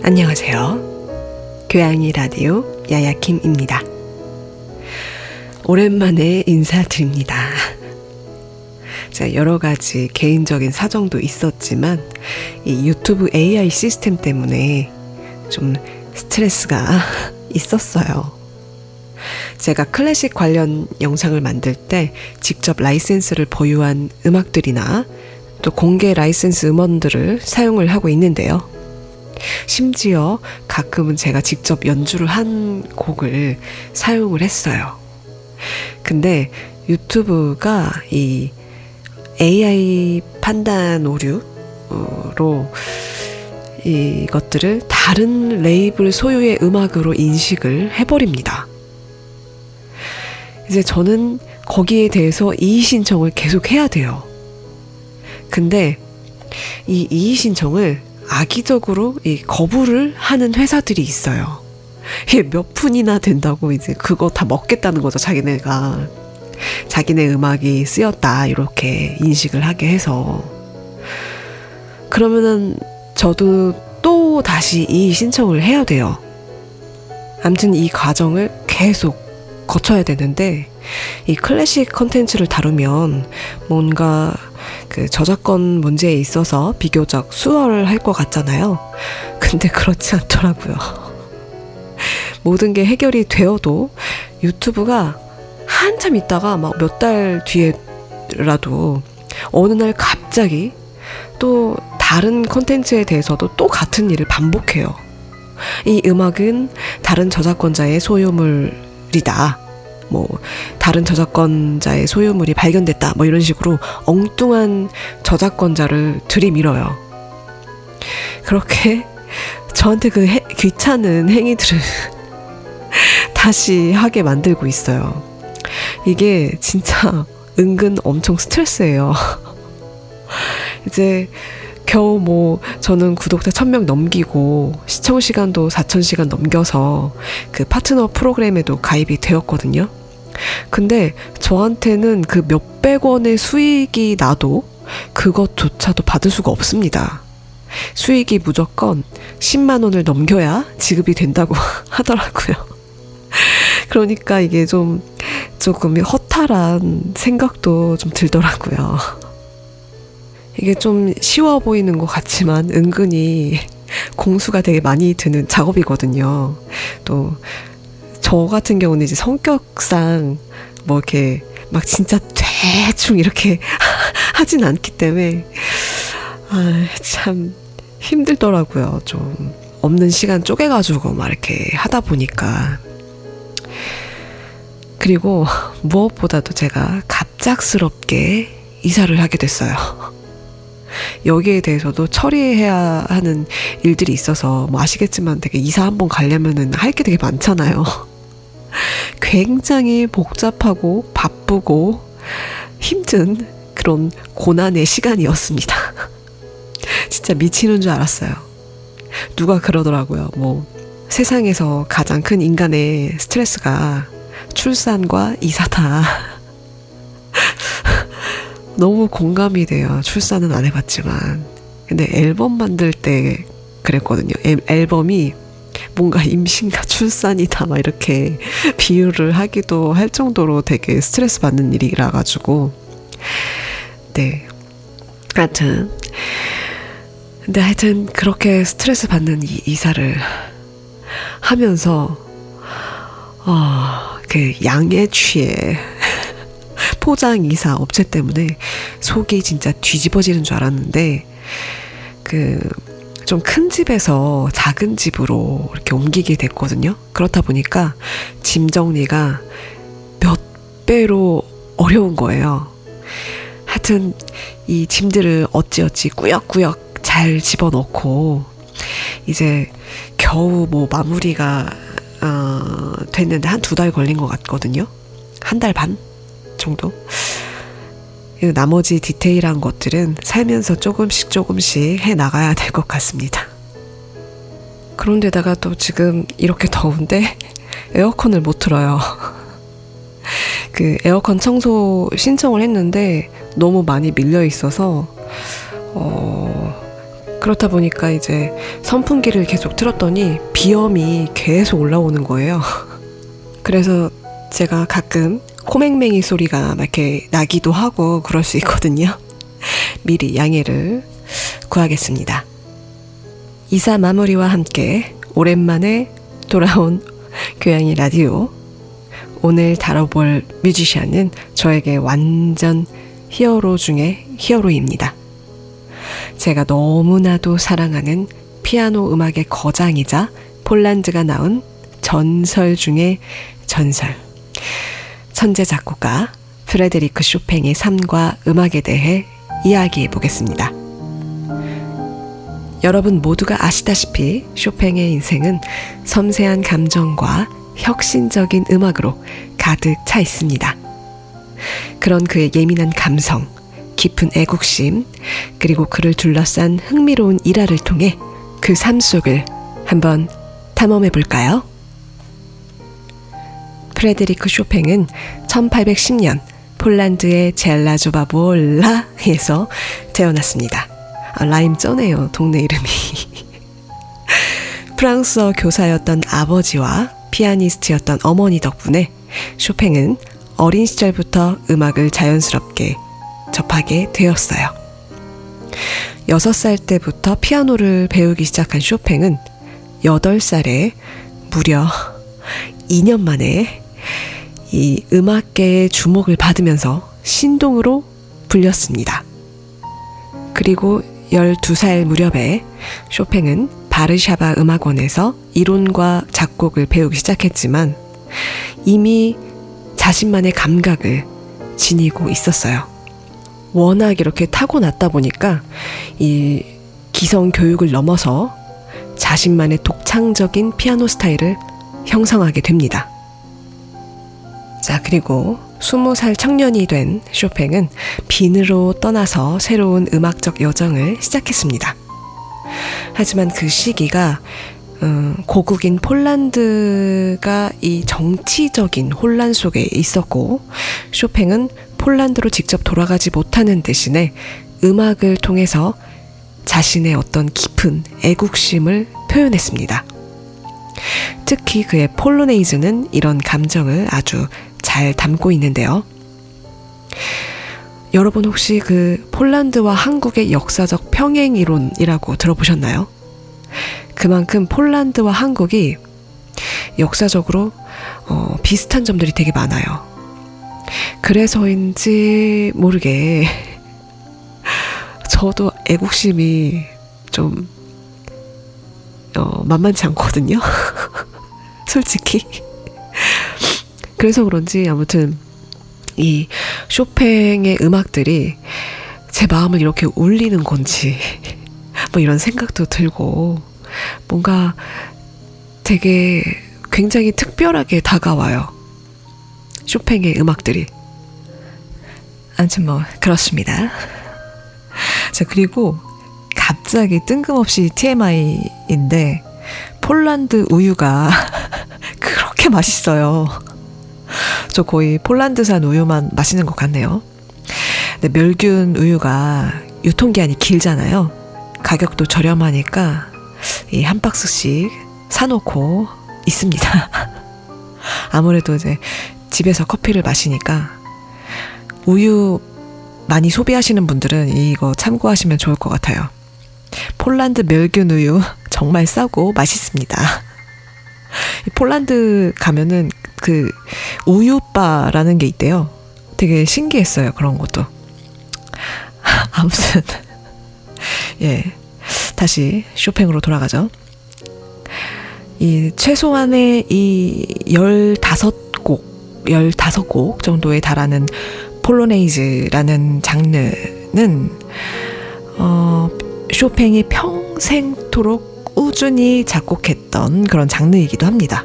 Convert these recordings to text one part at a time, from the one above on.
안녕하세요. 교양이 라디오 야야킴입니다. 오랜만에 인사드립니다. 여러 가지 개인적인 사정도 있었지만 이 유튜브 AI 시스템 때문에 좀 스트레스가 있었어요. 제가 클래식 관련 영상을 만들 때 직접 라이센스를 보유한 음악들이나 또 공개 라이센스 음원들을 사용을 하고 있는데요. 심지어 가끔은 제가 직접 연주를 한 곡을 사용을 했어요. 근데 유튜브가 이 AI 판단 오류로 이것들을 다른 레이블 소유의 음악으로 인식을 해버립니다. 이제 저는 거기에 대해서 이의 신청을 계속 해야 돼요. 근데 이 이의 신청을 악의적으로 거부를 하는 회사들이 있어요. 이게 몇 푼이나 된다고 이제 그거 다 먹겠다는 거죠. 자기네가. 자기네 음악이 쓰였다 이렇게 인식을 하게 해서. 그러면은 저도 또 다시 이의 신청을 해야 돼요. 아무튼 이 과정을 계속 거쳐야 되는데 이 클래식 컨텐츠를 다루면 뭔가 그 저작권 문제에 있어서 비교적 수월할 것 같잖아요. 근데 그렇지 않더라고요. 모든 게 해결이 되어도 유튜브가 한참 있다가 막 몇 달 뒤에라도 어느 날 갑자기 또 다른 콘텐츠에 대해서도 또 같은 일을 반복해요. 이 음악은 다른 저작권자의 소유물이다. 다른 저작권자의 소유물이 발견됐다. 이런 식으로 엉뚱한 저작권자를 들이밀어요. 그렇게 저한테 그 귀찮은 행위들을 다시 하게 만들고 있어요. 이게 진짜 은근 엄청 스트레스예요. 이제 겨우 저는 구독자 1000명 넘기고 시청 시간도 4000시간 넘겨서 그 파트너 프로그램에도 가입이 되었거든요. 근데 저한테는 그 몇백 원의 수익이 나도 그것조차도 받을 수가 없습니다. 수익이 무조건 10만 원을 넘겨야 지급이 된다고 하더라고요. 그러니까 이게 조금 허탈한 생각도 좀 들더라고요. 이게 좀 쉬워 보이는 것 같지만 은근히 공수가 되게 많이 드는 작업이거든요. 또 저 같은 경우는 이제 성격상 이렇게 막 진짜 대충 이렇게 하진 않기 때문에 참 힘들더라고요. 좀 없는 시간 쪼개가지고 막 이렇게 하다 보니까. 그리고 무엇보다도 제가 갑작스럽게 이사를 하게 됐어요. 여기에 대해서도 처리해야 하는 일들이 있어서 아시겠지만 되게 이사 한번 가려면은 할 게 되게 많잖아요. 굉장히 복잡하고 바쁘고 힘든 그런 고난의 시간이었습니다. 진짜 미치는 줄 알았어요. 누가 그러더라고요. 세상에서 가장 큰 인간의 스트레스가 출산과 이사다. 너무 공감이 돼요. 출산은 안 해봤지만. 근데 앨범 만들 때 그랬거든요. 앨범이 뭔가 임신과 출산이다 막 이렇게 비유를 하기도 할 정도로 되게 스트레스 받는 일이라 가지고. 네. 하여튼 그렇게 스트레스 받는 이 이사를 하면서 그 양에 취해 포장 이사 업체 때문에 속이 진짜 뒤집어지는 줄 알았는데 좀 큰 집에서 작은 집으로 이렇게 옮기게 됐거든요. 그렇다 보니까 짐 정리가 몇 배로 어려운 거예요. 하여튼 이 짐들을 어찌어찌 꾸역꾸역 잘 집어넣고 이제 겨우 마무리가 됐는데 한 2달 걸린 것 같거든요. 1달 반 정도. 나머지 디테일한 것들은 살면서 조금씩 해나가야 될 것 같습니다. 그런데다가 또 지금 이렇게 더운데 에어컨을 못 틀어요. 그 에어컨 청소 신청을 했는데 너무 많이 밀려 있어서 그렇다 보니까 이제 선풍기를 계속 틀었더니 비염이 계속 올라오는 거예요. 그래서 제가 가끔 코맹맹이 소리가 막 이렇게 나기도 하고 그럴 수 있거든요. 미리 양해를 구하겠습니다. 이사 마무리와 함께 오랜만에 돌아온 교양이 라디오. 오늘 다뤄볼 뮤지션은 저에게 완전 히어로 중에 히어로입니다. 제가 너무나도 사랑하는 피아노 음악의 거장이자 폴란드가 낳은 전설 중의 전설. 천재 작곡가 프레데리크 쇼팽의 삶과 음악에 대해 이야기해 보겠습니다. 여러분 모두가 아시다시피 쇼팽의 인생은 섬세한 감정과 혁신적인 음악으로 가득 차 있습니다. 그런 그의 예민한 감성, 깊은 애국심, 그리고 그를 둘러싼 흥미로운 일화를 통해 그 삶 속을 한번 탐험해 볼까요? 프레데리크 쇼팽은 1810년 폴란드의 젤라조바볼라에서 태어났습니다. 라임 쩌네요, 동네 이름이. 프랑스어 교사였던 아버지와 피아니스트였던 어머니 덕분에 쇼팽은 어린 시절부터 음악을 자연스럽게 접하게 되었어요. 6살 때부터 피아노를 배우기 시작한 쇼팽은 8살에 무려 2년 만에 이 음악계의 주목을 받으면서 신동으로 불렸습니다. 그리고 12살 무렵에 쇼팽은 바르샤바 음악원에서 이론과 작곡을 배우기 시작했지만 이미 자신만의 감각을 지니고 있었어요. 워낙 이렇게 타고났다 보니까 이 기성 교육을 넘어서 자신만의 독창적인 피아노 스타일을 형성하게 됩니다. 자, 그리고 20살 청년이 된 쇼팽은 빈으로 떠나서 새로운 음악적 여정을 시작했습니다. 하지만 그 시기가 고국인 폴란드가 이 정치적인 혼란 속에 있었고 쇼팽은 폴란드로 직접 돌아가지 못하는 대신에 음악을 통해서 자신의 어떤 깊은 애국심을 표현했습니다. 특히 그의 폴로네이즈는 이런 감정을 아주 잘 담고 있는데요. 여러분 혹시 그 폴란드와 한국의 역사적 평행 이론이라고 들어보셨나요? 그만큼 폴란드와 한국이 역사적으로 비슷한 점들이 되게 많아요. 그래서인지 모르게 저도 애국심이 좀 만만치 않거든요. 솔직히. 그래서 그런지 아무튼 이 쇼팽의 음악들이 제 마음을 이렇게 울리는 건지 뭐 이런 생각도 들고 뭔가 되게 굉장히 특별하게 다가와요. 쇼팽의 음악들이. 아무튼 뭐 그렇습니다. 자, 그리고 갑자기 뜬금없이 TMI인데 폴란드 우유가 그렇게 맛있어요. 저 거의 폴란드산 우유만 마시는 것 같네요. 근데 멸균 우유가 유통기한이 길잖아요. 가격도 저렴하니까 이 한 박스씩 사놓고 있습니다. 아무래도 이제 집에서 커피를 마시니까 우유 많이 소비하시는 분들은 이거 참고하시면 좋을 것 같아요. 폴란드 멸균 우유 정말 싸고 맛있습니다. 폴란드 가면은 그 우유바라는 게 있대요. 되게 신기했어요. 그런 것도. 아무튼 예, 다시 쇼팽으로 돌아가죠. 이 최소한의 이 15곡 정도에 달하는 폴로네이즈라는 장르는 쇼팽이 평생토록 꾸준히 작곡했던 그런 장르이기도 합니다.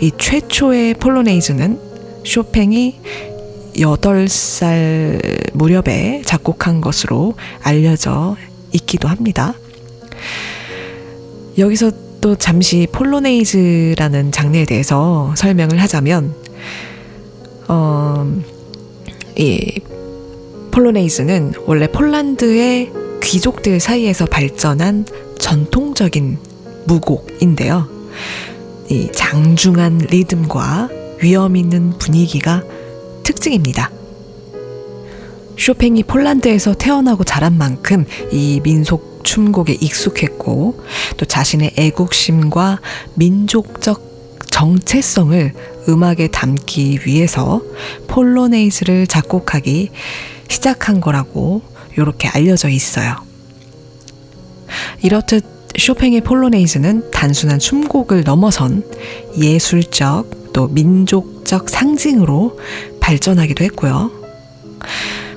이 최초의 폴로네이즈는 쇼팽이 8살 무렵에 작곡한 것으로 알려져 있기도 합니다. 여기서 또 잠시 폴로네이즈라는 장르에 대해서 설명을 하자면 이 폴로네이즈는 원래 폴란드의 귀족들 사이에서 발전한 전통적인 무곡인데요. 이 장중한 리듬과 위험 있는 분위기가 특징입니다. 쇼팽이 폴란드에서 태어나고 자란 만큼 이 민속 춤곡에 익숙했고 또 자신의 애국심과 민족적 정체성을 음악에 담기 위해서 폴로네이즈를 작곡하기 시작한 거라고 이렇게 알려져 있어요. 이렇듯 쇼팽의 폴로네이즈는 단순한 춤곡을 넘어선 예술적 또 민족적 상징으로 발전하기도 했고요.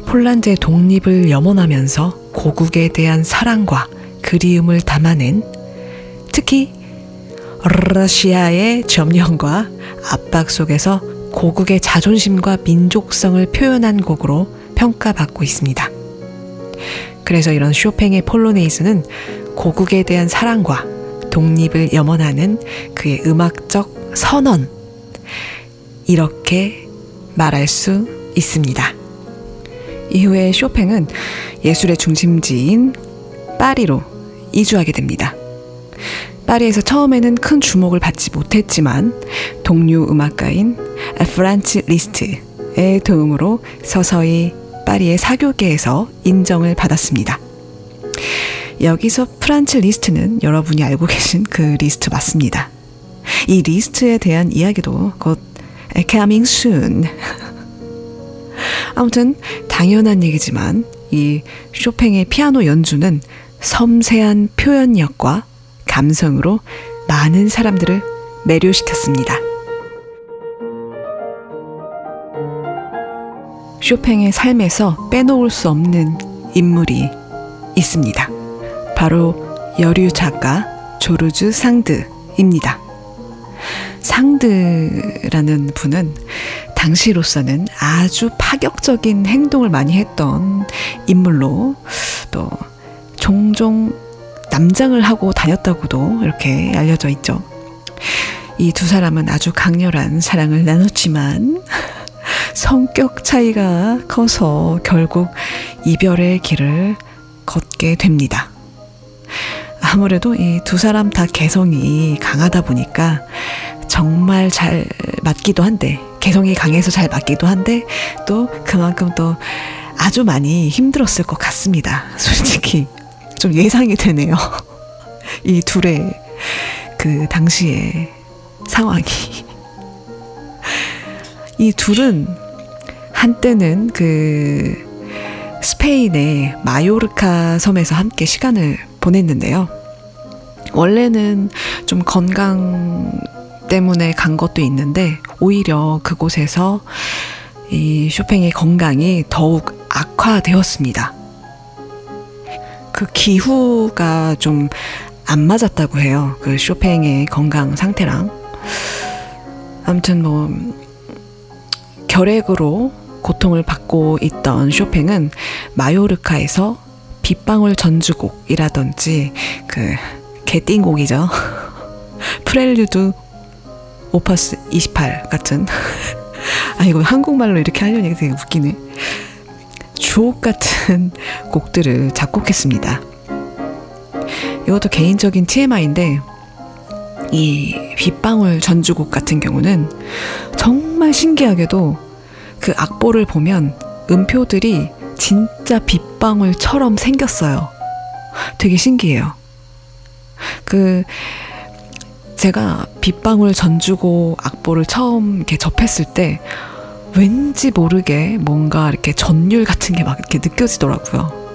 폴란드의 독립을 염원하면서 고국에 대한 사랑과 그리움을 담아낸, 특히 러시아의 점령과 압박 속에서 고국의 자존심과 민족성을 표현한 곡으로 평가받고 있습니다. 그래서 이런 쇼팽의 폴로네이즈는 고국에 대한 사랑과 독립을 염원하는 그의 음악적 선언, 이렇게 말할 수 있습니다. 이후에 쇼팽은 예술의 중심지인 파리로 이주하게 됩니다. 파리에서 처음에는 큰 주목을 받지 못했지만 동료 음악가인 프란츠 리스트의 도움으로 서서히 파리의 사교계에서 인정을 받았습니다. 여기서 프란츠 리스트는 여러분이 알고 계신 그 리스트 맞습니다. 이 리스트에 대한 이야기도 곧 coming soon. 아무튼 당연한 얘기지만 이 쇼팽의 피아노 연주는 섬세한 표현력과 감성으로 많은 사람들을 매료시켰습니다. 쇼팽의 삶에서 빼놓을 수 없는 인물이 있습니다. 바로 여류 작가 조르주 상드입니다. 상드라는 분은 당시로서는 아주 파격적인 행동을 많이 했던 인물로 또 종종 남장을 하고 다녔다고도 이렇게 알려져 있죠. 이 두 사람은 아주 강렬한 사랑을 나눴지만 성격 차이가 커서 결국 이별의 길을 걷게 됩니다. 아무래도 이 두 사람 다 개성이 강하다 보니까 정말 잘 맞기도 한데, 개성이 강해서 잘 맞기도 한데 또 그만큼 또 아주 많이 힘들었을 것 같습니다. 솔직히 좀 예상이 되네요. 이 둘의 그 당시의 상황이. 이 둘은 한때는 그 스페인의 마요르카 섬에서 함께 시간을 보냈는데요. 원래는 좀 건강 때문에 간 것도 있는데 오히려 그곳에서 이 쇼팽의 건강이 더욱 악화되었습니다. 그 기후가 좀 안 맞았다고 해요. 그 쇼팽의 건강 상태랑. 아무튼 뭐 결핵으로 고통을 받고 있던 쇼팽은 마요르카에서 빗방울 전주곡이라든지 그 개띵곡이죠. 프렐류드 오퍼스 28 같은 이거 한국말로 이렇게 하려니 되게 웃기네. 주옥 같은 곡들을 작곡했습니다. 이것도 개인적인 TMI인데 이 빗방울 전주곡 같은 경우는 정말 신기하게도 그 악보를 보면 음표들이 진짜 빗방울처럼 생겼어요. 되게 신기해요. 제가 빗방울 전주곡 악보를 처음 이렇게 접했을 때 왠지 모르게 뭔가 이렇게 전율 같은 게 막 이렇게 느껴지더라고요.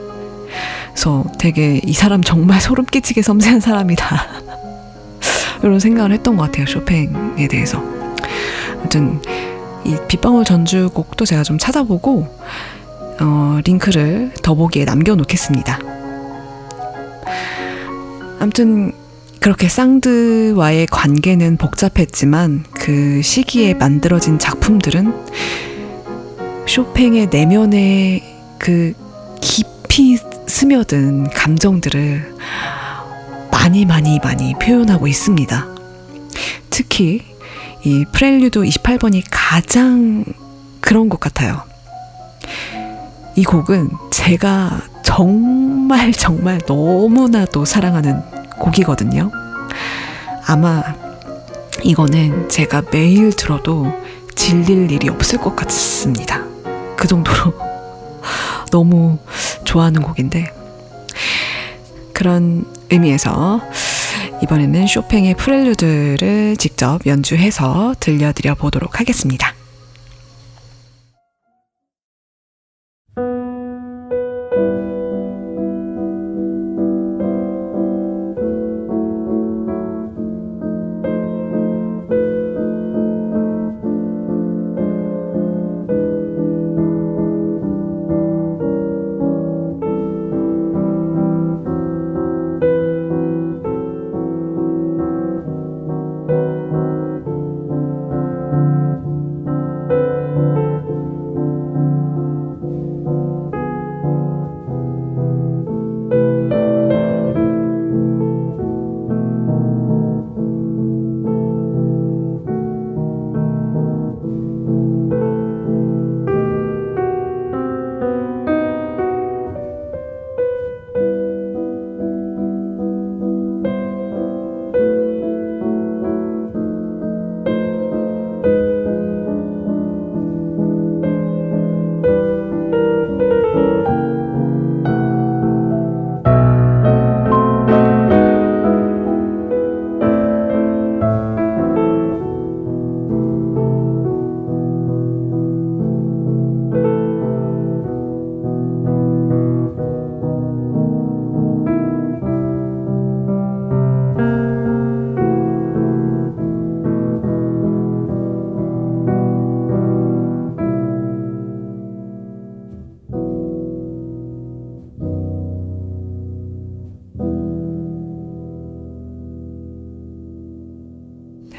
그래서 되게 이 사람 정말 소름 끼치게 섬세한 사람이다. 이런 생각을 했던 것 같아요. 쇼팽에 대해서. 아무튼 이 빗방울 전주곡도 제가 좀 찾아보고 링크를 더보기에 남겨놓겠습니다. 아무튼 그렇게 상드와의 관계는 복잡했지만 그 시기에 만들어진 작품들은 쇼팽의 내면의 그 깊이 스며든 감정들을 많이 표현하고 있습니다. 특히 이 프렐류드 28번이 가장 그런 것 같아요. 이 곡은 제가 정말 너무나도 사랑하는 곡이거든요. 아마 이거는 제가 매일 들어도 질릴 일이 없을 것 같습니다. 그 정도로 너무 좋아하는 곡인데, 그런 의미에서 이번에는 쇼팽의 프렐류드를 직접 연주해서 들려드려 보도록 하겠습니다.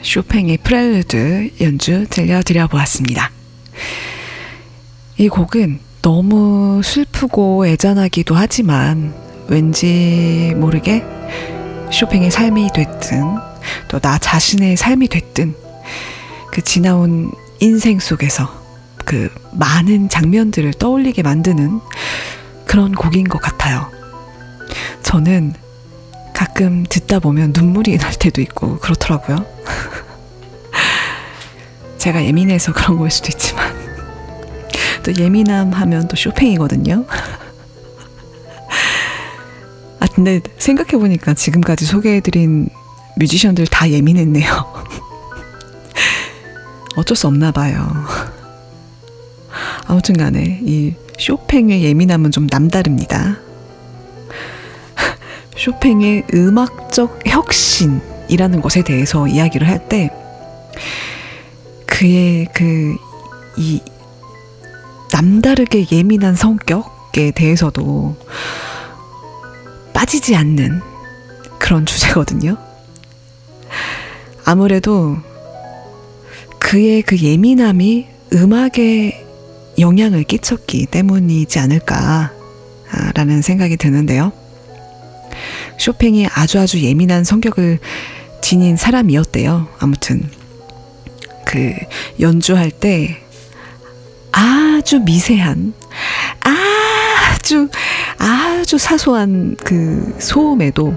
쇼팽의 프렐류드 연주 들려드려 보았습니다. 이 곡은 너무 슬프고 애잔하기도 하지만 왠지 모르게 쇼팽의 삶이 됐든 또 나 자신의 삶이 됐든 그 지나온 인생 속에서 그 많은 장면들을 떠올리게 만드는 그런 곡인 것 같아요. 저는 가끔 듣다 보면 눈물이 날 때도 있고 그렇더라고요. 제가 예민해서 그런 거일 수도 있지만 또 예민함 하면 또 쇼팽이거든요. 근데 생각해보니까 지금까지 소개해드린 뮤지션들 다 예민했네요. 어쩔 수 없나 봐요. 아무튼 간에 이 쇼팽의 예민함은 좀 남다릅니다. 쇼팽의 음악적 혁신이라는 것에 대해서 이야기를 할 때 그의 이 남다르게 예민한 성격에 대해서도 빠지지 않는 그런 주제거든요. 아무래도 그의 그 예민함이 음악에 영향을 끼쳤기 때문이지 않을까라는 생각이 드는데요. 쇼팽이 아주 예민한 성격을 지닌 사람이었대요. 아무튼 그 연주할 때 아주 미세한 아주 사소한 그 소음에도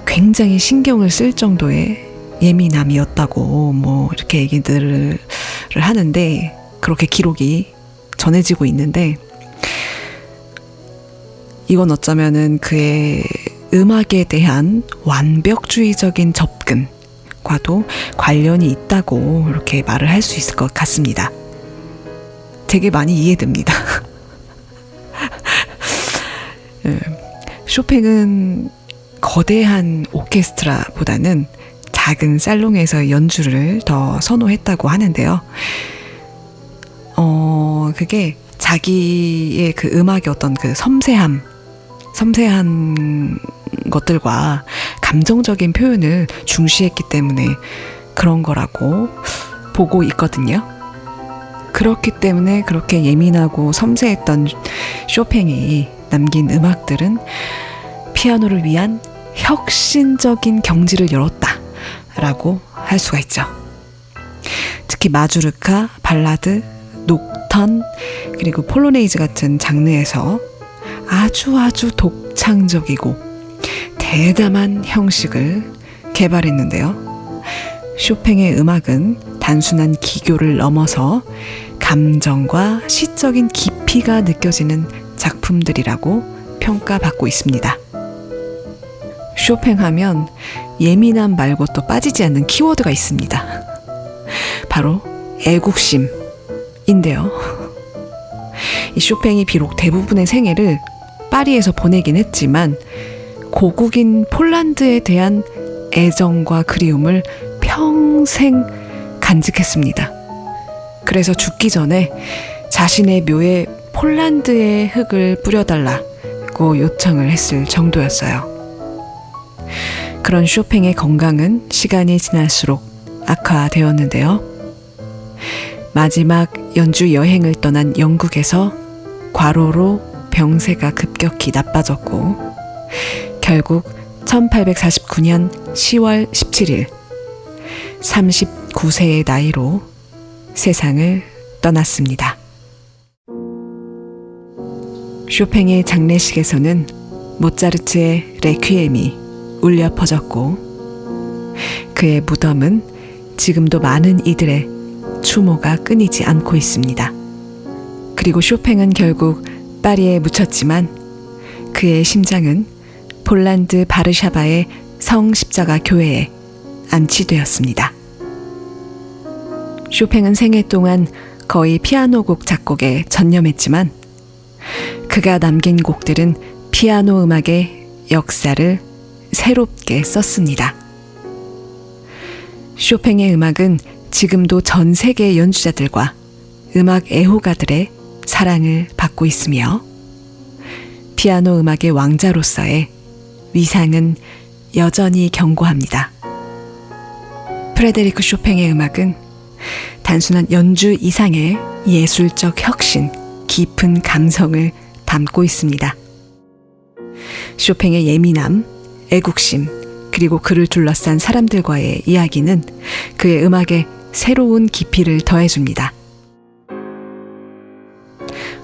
굉장히 신경을 쓸 정도의 예민함이었다고 뭐 이렇게 얘기들을 하는데, 그렇게 기록이 전해지고 있는데, 이건 어쩌면은 그의 음악에 대한 완벽주의적인 접근과도 관련이 있다고 이렇게 말을 할 수 있을 것 같습니다. 되게 많이 이해됩니다. 쇼팽은 거대한 오케스트라보다는 작은 살롱에서 연주를 더 선호했다고 하는데요. 그게 자기의 그 음악의 어떤 그 섬세한 것들과 감정적인 표현을 중시했기 때문에 그런 거라고 보고 있거든요. 그렇기 때문에 그렇게 예민하고 섬세했던 쇼팽이 남긴 음악들은 피아노를 위한 혁신적인 경지를 열었다라고 할 수가 있죠. 특히 마주르카, 발라드, 녹턴, 턴, 그리고 폴로네이즈 같은 장르에서 아주 독창적이고 대담한 형식을 개발했는데요. 쇼팽의 음악은 단순한 기교를 넘어서 감정과 시적인 깊이가 느껴지는 작품들이라고 평가받고 있습니다. 쇼팽 하면 예민함 말고 또 빠지지 않는 키워드가 있습니다. 바로 애국심인데요. 이 쇼팽이 비록 대부분의 생애를 파리에서 보내긴 했지만 고국인 폴란드에 대한 애정과 그리움을 평생 간직했습니다. 그래서 죽기 전에 자신의 묘에 폴란드의 흙을 뿌려달라고 요청을 했을 정도였어요. 그런 쇼팽의 건강은 시간이 지날수록 악화되었는데요. 마지막 연주 여행을 떠난 영국에서 과로로 병세가 급격히 나빠졌고 결국 1849년 10월 17일 39세의 나이로 세상을 떠났습니다. 쇼팽의 장례식에서는 모차르트의 레퀴엠이 울려 퍼졌고 그의 무덤은 지금도 많은 이들의 추모가 끊이지 않고 있습니다. 그리고 쇼팽은 결국 파리에 묻혔지만 그의 심장은 폴란드 바르샤바의 성십자가 교회에 안치되었습니다. 쇼팽은 생애 동안 거의 피아노 곡 작곡에 전념했지만 그가 남긴 곡들은 피아노 음악의 역사를 새롭게 썼습니다. 쇼팽의 음악은 지금도 전 세계 연주자들과 음악 애호가들의 사랑을 받고 있으며 피아노 음악의 왕자로서의 위상은 여전히 견고합니다. 프레데리크 쇼팽의 음악은 단순한 연주 이상의 예술적 혁신, 깊은 감성을 담고 있습니다. 쇼팽의 예민함, 애국심, 그리고 그를 둘러싼 사람들과의 이야기는 그의 음악에 새로운 깊이를 더해줍니다.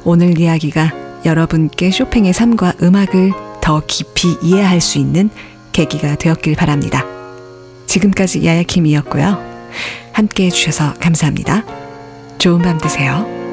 오늘 이야기가 여러분께 쇼팽의 삶과 음악을 더 깊이 이해할 수 있는 계기가 되었길 바랍니다. 지금까지 야야킴이었고요. 함께 해주셔서 감사합니다. 좋은 밤 되세요.